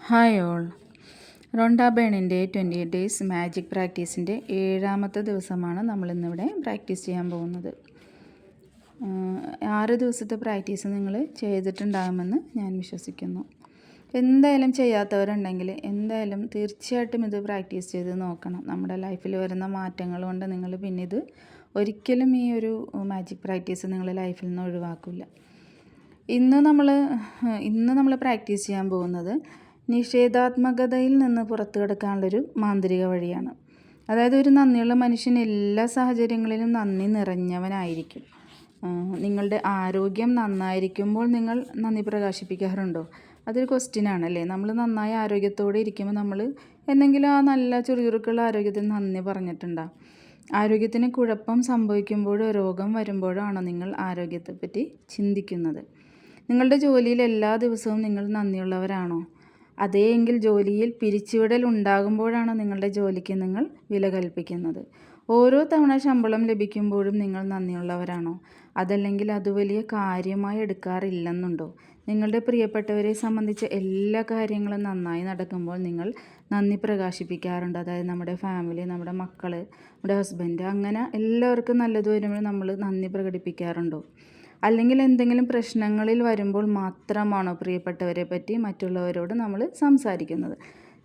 Hi all. Rhonda ബേണിൻ്റെ 28 days magic പ്രാക്ടീസിൻ്റെ 7ാമത്തെ ദിവസമാണ് നമ്മളിന്നിവിടെ പ്രാക്ടീസ് ചെയ്യാൻ പോകുന്നത്. 6 ദിവസത്തെ പ്രാക്ടീസ് നിങ്ങൾ ചെയ്തിട്ടുണ്ടാകുമെന്ന് ഞാൻ വിശ്വസിക്കുന്നു. എന്തായാലും ചെയ്യാത്തവരുണ്ടെങ്കിൽ എന്തായാലും തീർച്ചയായിട്ടും ഇത് പ്രാക്ടീസ് ചെയ്ത് നോക്കണം. നമ്മുടെ ലൈഫിൽ വരുന്ന മാറ്റങ്ങൾ കൊണ്ട് നിങ്ങൾ പിന്നെ ഇത് ഒരിക്കലും ഈ ഒരു മാജിക് പ്രാക്ടീസ് നിങ്ങൾ ലൈഫിൽ നിന്ന് ഒഴിവാക്കില്ല. ഇന്ന് നമ്മൾ പ്രാക്ടീസ് ചെയ്യാൻ പോകുന്നത് നിഷേധാത്മകതയിൽ നിന്ന് പുറത്തു കടക്കാനുള്ളൊരു മാന്ത്രിക വഴിയാണ്. അതായത് ഒരു നന്ദിയുള്ള മനുഷ്യൻ എല്ലാ സാഹചര്യങ്ങളിലും നന്ദി നിറഞ്ഞവനായിരിക്കും. നിങ്ങളുടെ ആരോഗ്യം നന്നായിരിക്കുമ്പോൾ നിങ്ങൾ നന്ദി പ്രകാശിപ്പിക്കാറുണ്ടോ? അതൊരു ക്വസ്റ്റ്യനാണല്ലേ. നമ്മൾ നന്നായി ആരോഗ്യത്തോടെ ഇരിക്കുമ്പോൾ നമ്മൾ എന്തെങ്കിലും ആ നല്ല ചുറുചുറുക്കുള്ള ആരോഗ്യത്തിന് നന്ദി പറഞ്ഞിട്ടുണ്ടോ? ആരോഗ്യത്തിന് കുഴപ്പം സംഭവിക്കുമ്പോഴോ രോഗം വരുമ്പോഴോ ആണോ നിങ്ങൾ ആരോഗ്യത്തെപ്പറ്റി ചിന്തിക്കുന്നത്? നിങ്ങളുടെ ജോലിയിൽ എല്ലാ ദിവസവും നിങ്ങൾ നന്ദിയുള്ളവരാണോ? അതേയെങ്കിൽ ജോലിയിൽ പിരിച്ചുവിടൽ ഉണ്ടാകുമ്പോഴാണോ നിങ്ങളുടെ ജോലിക്ക് നിങ്ങൾ വില കൽപ്പിക്കുന്നത്? ഓരോ തവണ ശമ്പളം ലഭിക്കുമ്പോഴും നിങ്ങൾ നന്ദിയുള്ളവരാണോ? അതല്ലെങ്കിൽ അത് വലിയ കാര്യമായി എടുക്കാറില്ലെന്നുണ്ടോ? നിങ്ങളുടെ പ്രിയപ്പെട്ടവരെ സംബന്ധിച്ച എല്ലാ കാര്യങ്ങളും നന്നായി നടക്കുമ്പോൾ നിങ്ങൾ നന്ദി പ്രകാശിപ്പിക്കാറുണ്ട്. അതായത് നമ്മുടെ ഫാമിലി, നമ്മുടെ മക്കൾ, നമ്മുടെ ഹസ്ബൻഡ്, അങ്ങനെ എല്ലാവർക്കും നല്ലത് വരുമ്പോൾ നമ്മൾ നന്ദി പ്രകടിപ്പിക്കാറുണ്ടോ? അല്ലെങ്കിൽ എന്തെങ്കിലും പ്രശ്നങ്ങളിൽ വരുമ്പോൾ മാത്രമാണോ പ്രിയപ്പെട്ടവരെ പറ്റി മറ്റുള്ളവരോട് നമ്മൾ സംസാരിക്കുന്നത്?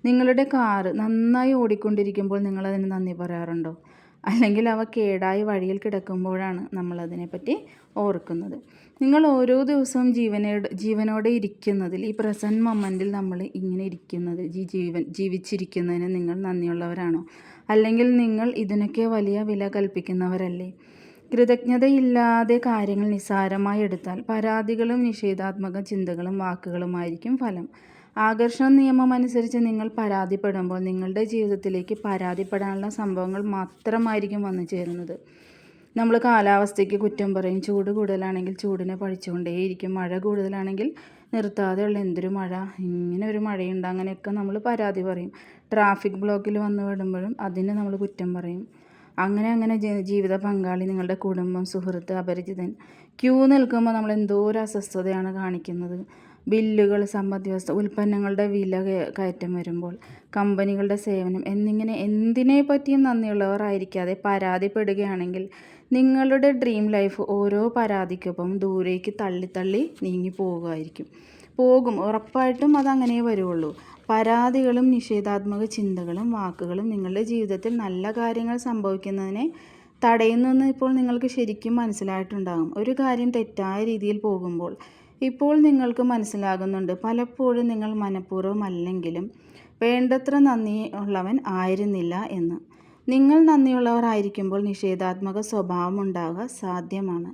നിങ്ങളുടെ കാറ് നന്നായി ഓടിക്കൊണ്ടിരിക്കുമ്പോൾ നിങ്ങളതിന് നന്ദി പറയാറുണ്ടോ? അല്ലെങ്കിൽ അവ കേടായി വഴിയിൽ കിടക്കുമ്പോഴാണ് നമ്മളതിനെപ്പറ്റി ഓർക്കുന്നത്? നിങ്ങൾ ഓരോ ദിവസവും ജീവനോടെ ഇരിക്കുന്നതിൽ, ഈ പ്രസൻറ്റ് മൊമെൻറ്റിൽ നമ്മൾ ഇങ്ങനെ ഇരിക്കുന്നത്, ജീവിച്ചിരിക്കുന്നതിന് നിങ്ങൾ നന്ദിയുള്ളവരാണോ? അല്ലെങ്കിൽ നിങ്ങൾ ഇതിനൊക്കെ വലിയ വില കൽപ്പിക്കുന്നവരല്ലേ? കൃതജ്ഞതയില്ലാതെ കാര്യങ്ങൾ നിസ്സാരമായി എടുത്താൽ പരാതികളും നിഷേധാത്മക ചിന്തകളും വാക്കുകളുമായിരിക്കും ഫലം. ആകർഷണ നിയമം അനുസരിച്ച് നിങ്ങൾ പരാതിപ്പെടുമ്പോൾ നിങ്ങളുടെ ജീവിതത്തിലേക്ക് പരാതിപ്പെടാനുള്ള സംഭവങ്ങൾ മാത്രമായിരിക്കും വന്നു ചേരുന്നത്. നമ്മൾ കാലാവസ്ഥയ്ക്ക് കുറ്റം പറയും. ചൂട് കൂടുതലാണെങ്കിൽ ചൂടിനെ പഴിച്ചുകൊണ്ടേയിരിക്കും. മഴ കൂടുതലാണെങ്കിൽ നിർത്താതെയുള്ള എന്തൊരു മഴ, ഇങ്ങനെ ഒരു മഴയുണ്ട്, അങ്ങനെയൊക്കെ നമ്മൾ പരാതി പറയും. ട്രാഫിക് ബ്ലോക്കിൽ വന്നു വിടുമ്പോഴും അതിന് നമ്മൾ കുറ്റം പറയും. അങ്ങനെ ജീവിത പങ്കാളി, നിങ്ങളുടെ കുടുംബം, സുഹൃത്ത്, അപരിചിതൻ ക്യൂ നിൽക്കുമ്പോൾ നമ്മൾ എന്തോ ഒരു അസ്വസ്ഥതയാണ് കാണിക്കുന്നത്. ബില്ലുകൾ, സമ്പദ് വ്യവസ്ഥ, ഉൽപ്പന്നങ്ങളുടെ വില കയറ്റം വരുമ്പോൾ, കമ്പനികളുടെ സേവനം എന്നിങ്ങനെ എന്തിനെ പറ്റിയും നന്ദിയുള്ളവർ ആയിരിക്കാതെ പരാതിപ്പെടുകയാണെങ്കിൽ നിങ്ങളുടെ ഡ്രീം ലൈഫ് ഓരോ പരാതിക്കൊപ്പം ദൂരേക്ക് തള്ളി നീങ്ങി പോകും. ഉറപ്പായിട്ടും അതങ്ങനെ വരുള്ളൂ. പരാതികളും നിഷേധാത്മക ചിന്തകളും വാക്കുകളും നിങ്ങളുടെ ജീവിതത്തിൽ നല്ല കാര്യങ്ങൾ സംഭവിക്കുന്നതിനെ തടയുന്നെന്ന് ഇപ്പോൾ നിങ്ങൾക്ക് ശരിക്കും മനസ്സിലായിട്ടുണ്ടാകും. ഒരു കാര്യം തെറ്റായ രീതിയിൽ പോകുമ്പോൾ ഇപ്പോൾ നിങ്ങൾക്ക് മനസ്സിലാകുന്നുണ്ട്, പലപ്പോഴും നിങ്ങൾ മനഃപൂർവ്വമല്ലെങ്കിലും വേണ്ടത്ര നന്ദി ഉള്ളവൻ ആയിരുന്നില്ല എന്ന്. നിങ്ങൾ നന്ദിയുള്ളവർ ആയിരിക്കുമ്പോൾ നിഷേധാത്മക സ്വഭാവം ഉണ്ടാവുക സാധ്യമാണ്.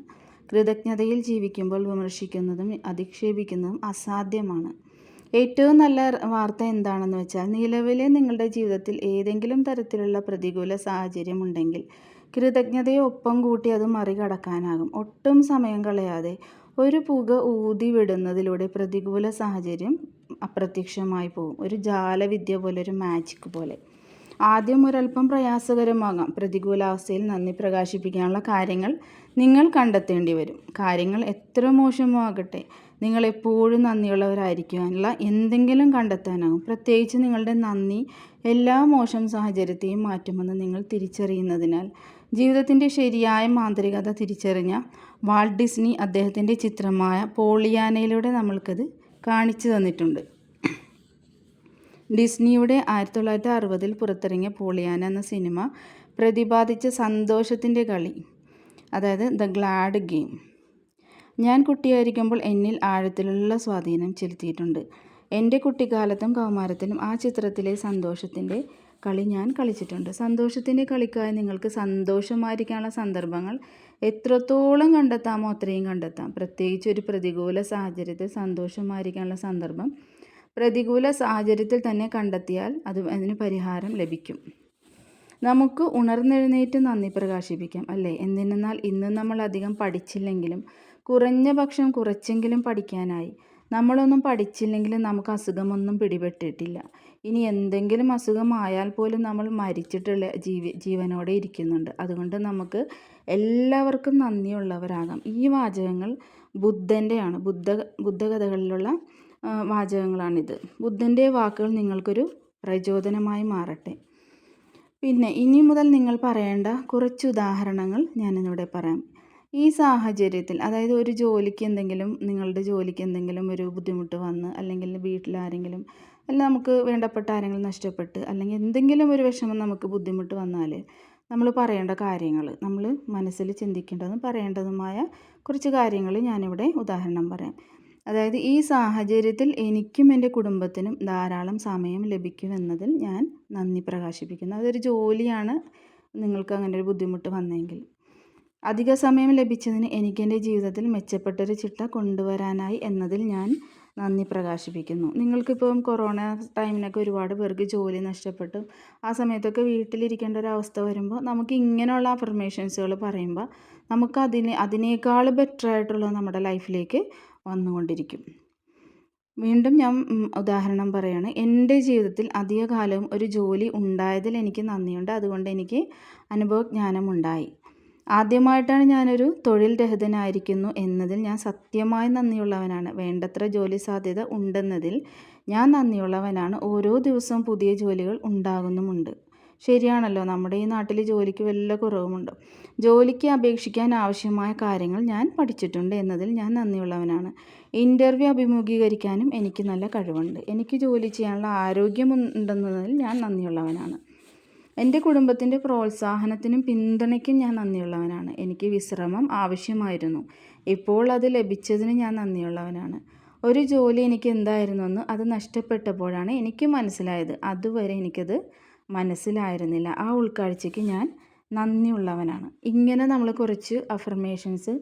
കൃതജ്ഞതയിൽ ജീവിക്കുമ്പോൾ വിമർശിക്കുന്നതും അധിക്ഷേപിക്കുന്നതും അസാധ്യമാണ്. ഏറ്റവും നല്ല വാർത്ത എന്താണെന്ന് വെച്ചാൽ, നിലവിലെ നിങ്ങളുടെ ജീവിതത്തിൽ ഏതെങ്കിലും തരത്തിലുള്ള പ്രതികൂല സാഹചര്യം ഉണ്ടെങ്കിൽ കൃതജ്ഞതയെ ഒപ്പം കൂട്ടി അത് മറികടക്കാനാകും. ഒട്ടും സമയം കളയാതെ ഒരു പുക ഊതി വിടുന്നതിലൂടെ പ്രതികൂല സാഹചര്യം അപ്രത്യക്ഷമായി പോകും. ഒരു ജാലവിദ്യ പോലെ, ഒരു മാജിക് പോലെ. ആദ്യം ഒരല്പം പ്രയാസകരമാകാം. പ്രതികൂലാവസ്ഥയിൽ നന്ദി പ്രകാശിപ്പിക്കാനുള്ള കാര്യങ്ങൾ നിങ്ങൾ കണ്ടെത്തേണ്ടി വരും. കാര്യങ്ങൾ എത്ര മോശമോ ആകട്ടെ, നിങ്ങൾ എപ്പോഴും നന്ദിയുള്ളവരായിരിക്കാനുള്ള എന്തെങ്കിലും കണ്ടെത്താനാകും. പ്രത്യേകിച്ച് നിങ്ങളുടെ നന്ദി എല്ലാ മോശം സാഹചര്യത്തെയും മാറ്റുമെന്ന് നിങ്ങൾ തിരിച്ചറിയുന്നതിനാൽ. ജീവിതത്തിൻ്റെ ശരിയായ മാന്ത്രികത തിരിച്ചറിഞ്ഞ വാൾട്ട് ഡിസ്നി അദ്ദേഹത്തിൻ്റെ ചിത്രമായ പോളിയാനയിലൂടെ നമ്മൾക്കത് കാണിച്ചു തന്നിട്ടുണ്ട്. ഡിസ്നിയുടെ 1960 പുറത്തിറങ്ങിയ പോളിയാന എന്ന സിനിമ പ്രതിപാദിച്ച സന്തോഷത്തിൻ്റെ കളി, അതായത് ദ ഗ്ലാഡ് ഗെയിം, ഞാൻ കുട്ടിയായിരിക്കുമ്പോൾ എന്നിൽ ആഴത്തിലുള്ള സ്വാധീനം ചെലുത്തിയിട്ടുണ്ട്. എൻ്റെ കുട്ടിക്കാലത്തും കൗമാരത്തിലും ആ ചിത്രത്തിലെ സന്തോഷത്തിൻ്റെ കളി ഞാൻ കളിച്ചിട്ടുണ്ട്. സന്തോഷത്തിൻ്റെ കളിക്കായി നിങ്ങൾക്ക് സന്തോഷമായിരിക്കാനുള്ള സന്ദർഭങ്ങൾ എത്രത്തോളം കണ്ടെത്താമോ അത്രയും കണ്ടെത്താം. പ്രത്യേകിച്ച് ഒരു പ്രതികൂല സാഹചര്യത്തിൽ സന്തോഷമായിരിക്കാനുള്ള സന്ദർഭം പ്രതികൂല സാഹചര്യത്തിൽ തന്നെ കണ്ടെത്തിയാൽ അതിന് പരിഹാരം ലഭിക്കും. നമുക്ക് ഉണർന്നെഴുന്നേറ്റ് നന്ദി പ്രകാശിപ്പിക്കാം, അല്ലേ? എന്തിനെന്നാൽ ഇന്ന് നമ്മൾ അധികം പഠിച്ചില്ലെങ്കിലും കുറഞ്ഞ പക്ഷം കുറച്ചെങ്കിലും പഠിക്കാനായി. നമ്മളൊന്നും പഠിച്ചില്ലെങ്കിലും നമുക്ക് അസുഖമൊന്നും പിടിപെട്ടിട്ടില്ല. ഇനി എന്തെങ്കിലും അസുഖമായാൽ പോലും നമ്മൾ മരിച്ചിട്ടുള്ള ജീവനോടെ ഇരിക്കുന്നുണ്ട്. അതുകൊണ്ട് നമുക്ക് എല്ലാവർക്കും നന്ദിയുള്ളവരാകാം. ഈ വാചകങ്ങൾ ബുദ്ധൻ്റെയാണ്. ബുദ്ധകഥകളിലുള്ള വാചകങ്ങളാണിത്. ബുദ്ധൻ്റെ വാക്കുകൾ നിങ്ങൾക്കൊരു പ്രചോദനമായി മാറട്ടെ. പിന്നെ ഇനി മുതൽ നിങ്ങൾ പറയേണ്ട കുറച്ച് ഉദാഹരണങ്ങൾ ഞാനിന്നിവിടെ പറയാം. ഈ സാഹചര്യത്തിൽ, അതായത് ഒരു നിങ്ങളുടെ ജോലിക്ക് എന്തെങ്കിലും ഒരു ബുദ്ധിമുട്ട് വന്ന്, അല്ലെങ്കിൽ വീട്ടിലാരെങ്കിലും, അല്ലെങ്കിൽ നമുക്ക് വേണ്ടപ്പെട്ട ആരെങ്കിലും നഷ്ടപ്പെട്ട്, അല്ലെങ്കിൽ എന്തെങ്കിലും ഒരു വിഷമം നമുക്ക് ബുദ്ധിമുട്ട് വന്നാൽ നമ്മൾ പറയേണ്ട കാര്യങ്ങൾ, നമ്മൾ മനസ്സിൽ ചിന്തിക്കേണ്ടതും പറയേണ്ടതുമായ കുറച്ച് കാര്യങ്ങൾ ഞാനിവിടെ ഉദാഹരണം പറയാം. അതായത് ഈ സാഹചര്യത്തിൽ എനിക്കും എൻ്റെ കുടുംബത്തിനും ധാരാളം സമയം ലഭിക്കുമെന്നതിൽ ഞാൻ നന്ദി പ്രകാശിപ്പിക്കുന്നു. അതൊരു ജോലിയാണ്, നിങ്ങൾക്ക് അങ്ങനെ ഒരു ബുദ്ധിമുട്ട് വന്നെങ്കിൽ. അധിക സമയം ലഭിച്ചതിന് എനിക്കെൻ്റെ ജീവിതത്തിൽ മെച്ചപ്പെട്ടൊരു ചിട്ട കൊണ്ടുവരാനായി എന്നതിൽ ഞാൻ നന്ദി പ്രകാശിപ്പിക്കുന്നു. നിങ്ങൾക്കിപ്പം കൊറോണ ടൈമിനൊക്കെ ഒരുപാട് പേർക്ക് ജോലി നഷ്ടപ്പെട്ടു. ആ സമയത്തൊക്കെ വീട്ടിലിരിക്കേണ്ട ഒരു അവസ്ഥ വരുമ്പോൾ നമുക്ക് ഇങ്ങനെയുള്ള അഫർമേഷൻസുകൾ പറയുമ്പോൾ നമുക്ക് അതിനേക്കാൾ ബെറ്ററായിട്ടുള്ള നമ്മുടെ ലൈഫിലേക്ക് വന്നുകൊണ്ടിരിക്കും. വീണ്ടും ഞാൻ ഉദാഹരണം പറയുകയാണ്. എൻ്റെ ജീവിതത്തിൽ അധിക കാലവും ഒരു ജോലി ഉണ്ടായതിൽ എനിക്ക് നന്ദിയുണ്ട്. അതുകൊണ്ട് എനിക്ക് അനുഭവജ്ഞാനമുണ്ടായി. ആദ്യമായിട്ടാണ് ഞാനൊരു തൊഴിൽ രഹിതനായിരിക്കുന്നു എന്നതിൽ ഞാൻ സത്യമായി നന്ദിയുള്ളവനാണ്. വേണ്ടത്ര ജോലി സാധ്യത ഉണ്ടെന്നതിൽ ഞാൻ നന്ദിയുള്ളവനാണ്. ഓരോ ദിവസവും പുതിയ ജോലികൾ ഉണ്ടാകുന്നുമുണ്ട്. ശരിയാണല്ലോ, നമ്മുടെ ഈ നാട്ടിൽ ജോലിക്ക് വല്ല കുറവുമുണ്ടോ? ജോലിക്ക് അപേക്ഷിക്കാൻ ആവശ്യമായ കാര്യങ്ങൾ ഞാൻ പഠിച്ചിട്ടുണ്ട് എന്നതിൽ ഞാൻ നന്ദിയുള്ളവനാണ്. ഇൻ്റർവ്യൂ അഭിമുഖീകരിക്കാനും എനിക്ക് നല്ല കഴിവുണ്ട്. എനിക്ക് ജോലി ചെയ്യാനുള്ള ആരോഗ്യമുണ്ടെന്നതിൽ ഞാൻ നന്ദിയുള്ളവനാണ്. എൻ്റെ കുടുംബത്തിൻ്റെ പ്രോത്സാഹനത്തിനും പിന്തുണയ്ക്കും ഞാൻ നന്ദിയുള്ളവനാണ്. എനിക്ക് വിശ്രമം ആവശ്യമായിരുന്നു. ഇപ്പോൾ അത് ലഭിച്ചതിന് ഞാൻ നന്ദിയുള്ളവനാണ്. ഒരു ജോലി എനിക്ക് എന്തായിരുന്നെന്ന് അത് നഷ്ടപ്പെട്ടപ്പോഴാണ് എനിക്ക് മനസ്സിലായത്. അതുവരെ എനിക്കത് മനസ്സിലായിരുന്നില്ല. ആ ഉൾക്കാഴ്ചയ്ക്ക് ഞാൻ നന്ദിയുള്ളവനാണ്. ഇങ്ങനെ നമ്മൾ കുറച്ച് അഫർമേഷൻസ്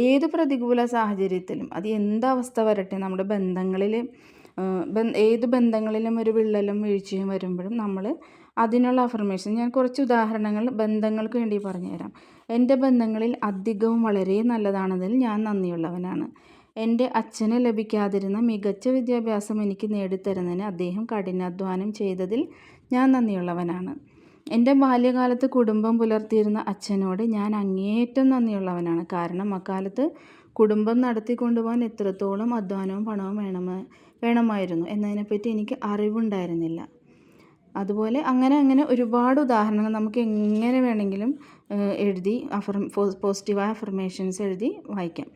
ഏത് പ്രതികൂല സാഹചര്യത്തിലും, അത് എന്തവസ്ഥ വരട്ടെ, നമ്മുടെ ഏത് ബന്ധങ്ങളിലും ഒരു വിള്ളലും വീഴ്ചയും വരുമ്പോഴും നമ്മൾ അതിനുള്ള അഫർമേഷൻ, ഞാൻ കുറച്ച് ഉദാഹരണങ്ങൾ ബന്ധങ്ങൾക്ക് വേണ്ടി പറഞ്ഞുതരാം. എൻ്റെ ബന്ധങ്ങളിൽ അധികവും വളരെ നല്ലതാണെന്നതിൽ ഞാൻ നന്ദിയുള്ളവനാണ്. എൻ്റെ അച്ഛന് ലഭിക്കാതിരുന്ന മികച്ച വിദ്യാഭ്യാസം എനിക്ക് നേടിത്തരുന്നതിന് അദ്ദേഹം കഠിനാധ്വാനം ചെയ്തതിൽ ഞാൻ നന്ദിയുള്ളവനാണ്. എൻ്റെ ബാല്യകാലത്ത് കുടുംബം പുലർത്തിയിരുന്ന അച്ഛനോട് ഞാൻ അങ്ങേയറ്റം നന്ദിയുള്ളവനാണ്. കാരണം അക്കാലത്ത് കുടുംബം നടത്തിക്കൊണ്ടുപോകാൻ എത്രത്തോളം അധ്വാനവും പണവും വേണമായിരുന്നു എന്നതിനെപ്പറ്റി എനിക്ക് അറിവുണ്ടായിരുന്നില്ല. അതുപോലെ അങ്ങനെ ഒരുപാട് ഉദാഹരണങ്ങൾ നമുക്ക് എങ്ങനെ വേണമെങ്കിലും എഴുതി പോസിറ്റീവായ അഫർമേഷൻസ് എഴുതി വായിക്കാം.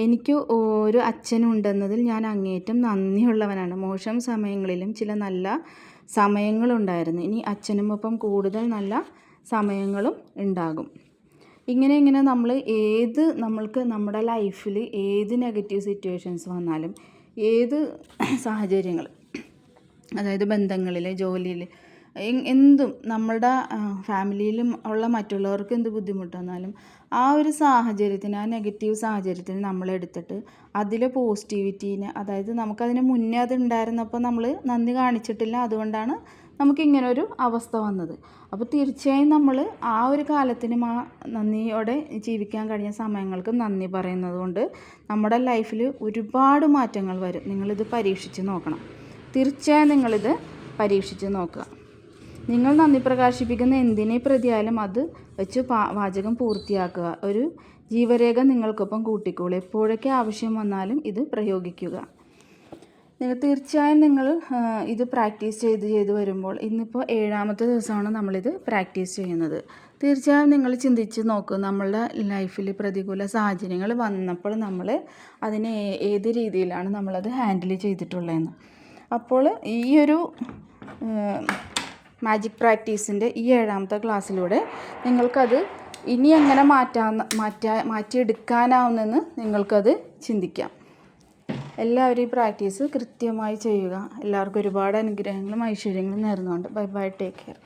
എനിക്ക് ഒരു അച്ഛനുണ്ടെന്നതിൽ ഞാൻ അങ്ങേയറ്റം നന്ദിയുള്ളവനാണ്. മോശം സമയങ്ങളിലും ചില നല്ല സമയങ്ങളുണ്ടായിരുന്നു. ഇനി അച്ഛനുമൊപ്പം കൂടുതൽ നല്ല സമയങ്ങളും ഉണ്ടാകും. ഇങ്ങനെ നമ്മൾക്ക് നമ്മുടെ ലൈഫിൽ ഏത് നെഗറ്റീവ് സിറ്റുവേഷൻസ് വന്നാലും, ഏത് സാഹചര്യങ്ങൾ, അതായത് ബന്ധങ്ങളിൽ, ജോലിയിൽ, എന്തും, നമ്മളുടെ ഫാമിലിയിലും ഉള്ള മറ്റുള്ളവർക്ക് എന്ത് ബുദ്ധിമുട്ട് വന്നാലും ആ ഒരു സാഹചര്യത്തിന്, ആ നെഗറ്റീവ് സാഹചര്യത്തിന് നമ്മളെടുത്തിട്ട് അതിലെ പോസിറ്റിവിറ്റീനെ, അതായത് നമുക്കതിന് മുന്നേ അത് ഉണ്ടായിരുന്നപ്പോൾ നമ്മൾ നന്ദി കാണിച്ചിട്ടില്ല, അതുകൊണ്ടാണ് നമുക്കിങ്ങനൊരു അവസ്ഥ വന്നത്. അപ്പോൾ തീർച്ചയായും നമ്മൾ ആ ഒരു കാലത്തിനും ആ നന്ദിയോടെ ജീവിക്കാൻ കഴിഞ്ഞ സമയങ്ങൾക്കും നന്ദി പറയുന്നത് കൊണ്ട് നമ്മുടെ ലൈഫിൽ ഒരുപാട് മാറ്റങ്ങൾ വരും. നിങ്ങളിത് പരീക്ഷിച്ച് നോക്കണം. തീർച്ചയായും നിങ്ങളിത് പരീക്ഷിച്ച് നോക്കുക. നിങ്ങൾ നന്ദി പ്രകാശിപ്പിക്കുന്ന എന്തിനെ പ്രതിയായാലും അത് വെച്ച് വാചകം പൂർത്തിയാക്കുക. ഒരു ജീവരേഖ നിങ്ങൾക്കൊപ്പം കൂട്ടിക്കോളൂ. എപ്പോഴൊക്കെ ആവശ്യം വന്നാലും ഇത് പ്രയോഗിക്കുക. തീർച്ചയായും നിങ്ങൾ ഇത് പ്രാക്ടീസ് ചെയ്ത് വരുമ്പോൾ, ഇന്നിപ്പോൾ 7ാമത്തെ ദിവസമാണ് നമ്മളിത് പ്രാക്ടീസ് ചെയ്യുന്നത്. തീർച്ചയായും നിങ്ങൾ ചിന്തിച്ച് നോക്കൂ, നമ്മളുടെ ലൈഫിൽ പ്രതികൂല സാഹചര്യങ്ങൾ വന്നപ്പോൾ നമ്മൾ അതിനെ ഏത് രീതിയിലാണ് നമ്മളത് ഹാൻഡിൽ ചെയ്തിട്ടുള്ളതെന്ന്. അപ്പോൾ ഈ ഒരു മാജിക് പ്രാക്ടീസിൻ്റെ ഈ 7ാമത്തെ ക്ലാസ്സിലൂടെ നിങ്ങൾക്കത് ഇനി എങ്ങനെ മാറ്റിയെടുക്കാനാവുമെന്ന് നിങ്ങൾക്കത് ചിന്തിക്കാം. എല്ലാവരും ഈ പ്രാക്ടീസ് കൃത്യമായി ചെയ്യുക. എല്ലാവർക്കും ഒരുപാട് അനുഗ്രഹങ്ങളും ഐശ്വര്യങ്ങളും നേർന്നുകൊണ്ട് ബൈ ബൈ, ടേക്ക് കെയർ.